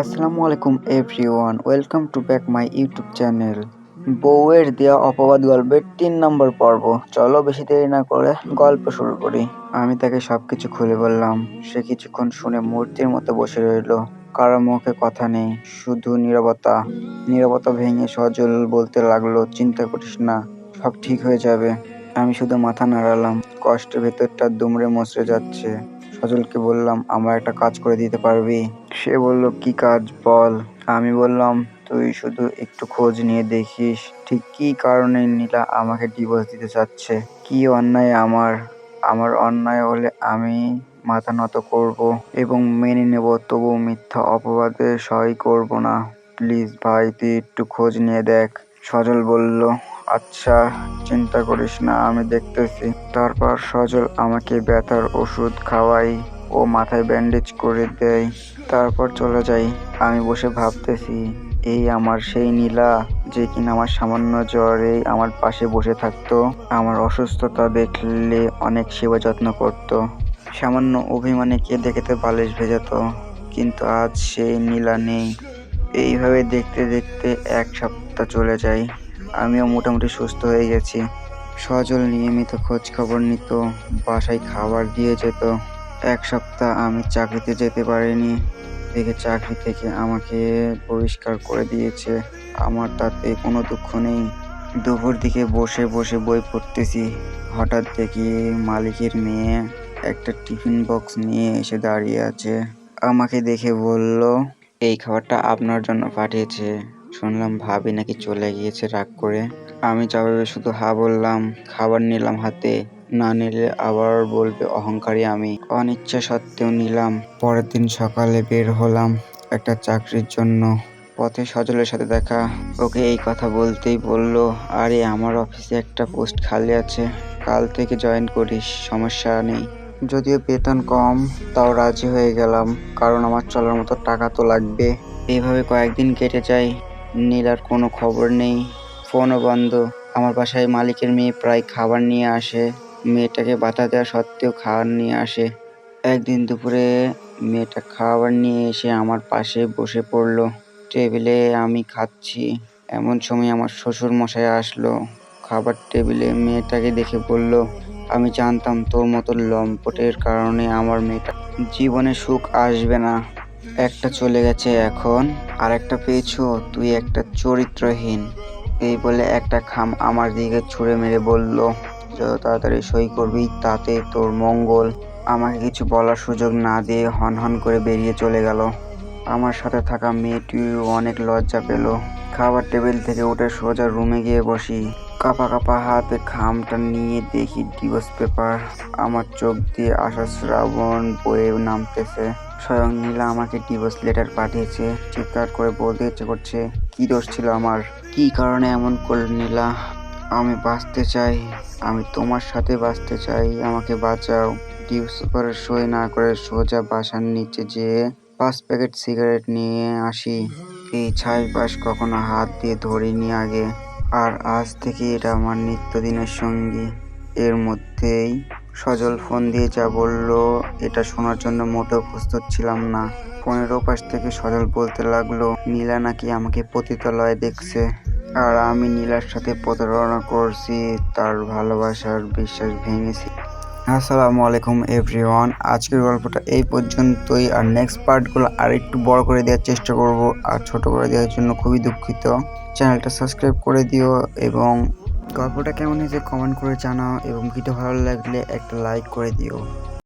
আসসালামু আলাইকুম everyone, welcome to back my YouTube channel. বউয়ের দেওয়া অপবাদ গল্পের ৩ নম্বর পর্ব। চলো বেশি দেরি না করে গল্প শুরু করি। আমি তাকে সবকিছু খুলে বললাম। সে কিছুক্ষণ শুনে মূর্তির মতো বসে রইল। কারো মুখে কথা নেই, শুধু নীরবতা। নীরবতা ভেঙে সজল বলতে লাগলো, চিন্তা করিস না, সব ঠিক হয়ে যাবে। আমি শুধু মাথা নাড়ালাম। কষ্টের ভেতরটা দুমড়ে মুচড়ে যাচ্ছে। সজলকে বললাম, আমার একটা কাজ করে দিতে পারবি? সে বলল, কি কাজ বল। আমি বললাম, তুই শুধু একটু খোঁজ নিয়ে দেখিস ঠিক কী কারণে নীলা আমাকে ডিভোর্স দিতে চাচ্ছে। কি অন্যায় আমার। আমার অন্যায় হলে আমি মাথা নত করব এবং মেনে নেব, তবু মিথ্যা অপবাদে সই করব না। প্লিজ ভাই, তুই একটু খোঁজ নিয়ে দেখ। সজল বলল, আচ্ছা, চিন্তা করিস না, আমি দেখতেছি। তারপর সজল আমাকে ব্যথার ওষুধ খাওয়াই ও মাথায় ব্যান্ডেজ করে দেয়। তারপর চলে যাই। আমি বসে ভাবতেছি, এই আমার সেই নীলা, যে কিনা আমার সামান্য জ্বরে আমার পাশে বসে থাকতো, আমার অসুস্থতা দেখলে অনেক সেবা যত্ন করত, সামান্য অভিমানে কেঁদে কেঁদে বালিশ ভেজাতো। কিন্তু আজ সেই নীলা নেই। এইভাবে দেখতে দেখতে 1 সপ্তাহ চলে যায়। আমিও মোটামুটি সুস্থ হয়ে গেছি। সজল নিয়মিত খোঁজ খবর নিত, বাসায় খাবার দিয়ে যেত। 1 সপ্তাহ আমি চাকরিতে যেতে পারিনি দেখে চাকরি থেকে আমাকে বহিষ্কার করে দিয়েছে। আমার তাতে কোনো দুঃখ নেই। দুপুর দিকে বসে বসে বই পড়তেছি, হঠাৎ দেখি মালিকের মেয়ে একটা টিফিন বক্স নিয়ে এসে দাঁড়িয়ে আছে। আমাকে দেখে বলল, এই খাবারটা আপনার জন্য পাঠিয়েছে। শুনলাম ভাবি নাকি চলে গিয়েছে রাগ করে। আমি জবাবে শুধু হা বললাম। খাবার নিলাম হাতে। না নিলে আবার বলবে অহংকারী আমি। অনিচ্ছা সত্ত্বেও নিলাম। পরের দিন সকালে বের হলাম একটা চাকরির জন্য। পথে সজলের সাথে দেখা। ওকে এই কথা বলতেই বলল, আরে আমার অফিসে একটা পোস্ট খালি আছে, কাল থেকে জয়েন করিস, সমস্যা নেই। যদিও বেতন কম, তাও রাজি হয়ে গেলাম, কারণ আমার চলার মতো টাকা তো লাগবে। এইভাবে কয়েকদিন কেটে যায়। নীলার কোনো খবর নেই, ফোনও বন্ধ। আমার বাসায় মালিকের মেয়ে প্রায় খাবার নিয়ে আসে। মেয়েটাকে বাধা দেওয়া সত্ত্বেও খাবার নিয়ে আসে। একদিন দুপুরে মেয়েটা খাবার নিয়ে এসে আমার পাশে বসে পড়ল। টেবিলে আমি খাচ্ছি, এমন সময় আমার শ্বশুর মশাই আসলো। খাবার টেবিলে মেয়েটাকে দেখে বলল, আমি জানতাম তোর মতো লম্পটের কারণে আমার মেয়েটা জীবনে সুখ আসবে না। একটা চলে গেছে, এখন আর একটা পেয়েছো, তুই একটা চরিত্রহীন। এই বলে একটা খাম আমার দিকে ছুঁড়ে মেরে বলল, যত তাড়াতাড়ি সই করবি তাতে তোর মঙ্গল। আমাকে কিছু বলার সুযোগ না দিয়ে হনহন করে বেরিয়ে চলে গেল। আমার সাথে থাকা মেয়েটিও অনেক লজ্জা পেল। খাবার টেবিল থেকে উঠে সোজা রুমে গিয়ে বসি। কাঁপা কাঁপা হাতে খামটা নিয়ে দেখি ডিভোর্স পেপার। আমার চোখ দিয়ে আশা শ্রাবণ বয়ে নামতেছে। স্বয়ং নীলা আমাকে ডিভোর্স লেটার পাঠিয়েছে। চিৎকার করে বলতে ইচ্ছে করছে, কি দোষ ছিল আমার, কি কারণে এমন করল নীলা। আমি বাঁচতে চাই, আমি তোমার সাথে বাঁচতে চাই, আমাকে বাঁচাও। ডিভোর্স পেপারে সই না করে সোজা বাসার নিচে যেয়ে 5 প্যাকেট সিগারেট নিয়ে আসি। এই ছাইপাশ কখনো হাত দিয়ে ধরিনি আগে, আর আজ থেকে এটা আমার নিত্যদিনের সঙ্গী। এর মধ্যেই সজল ফোন দিয়ে যা বলল, এটা শোনার জন্য মোটেও প্রস্তুত ছিলাম না। ফোনের ওপাশ থেকে সজল বলতে লাগলো, নীলা নাকি আমাকে পতিতালয়ে দেখছে, আর আমি নীলার সাথে প্রতারণা করছি, তার ভালোবাসার বিশ্বাস ভেঙেছি। আসসালামু আলাইকুম এভরিওয়ান, আজকের গল্পটা এই পর্যন্তই। আর নেক্সট পার্টগুলো আর একটু বড় করে দেওয়ার চেষ্টা করব, আর ছোট করে দেওয়ার জন্য খুবই দুঃখিত। চ্যানেলটা সাবস্ক্রাইব করে দিও এবং গল্পটা কেমন হয়েছে কমেন্ট করে জানাও, এবং ভিডিও ভালো লাগলে একটা লাইক করে দিও।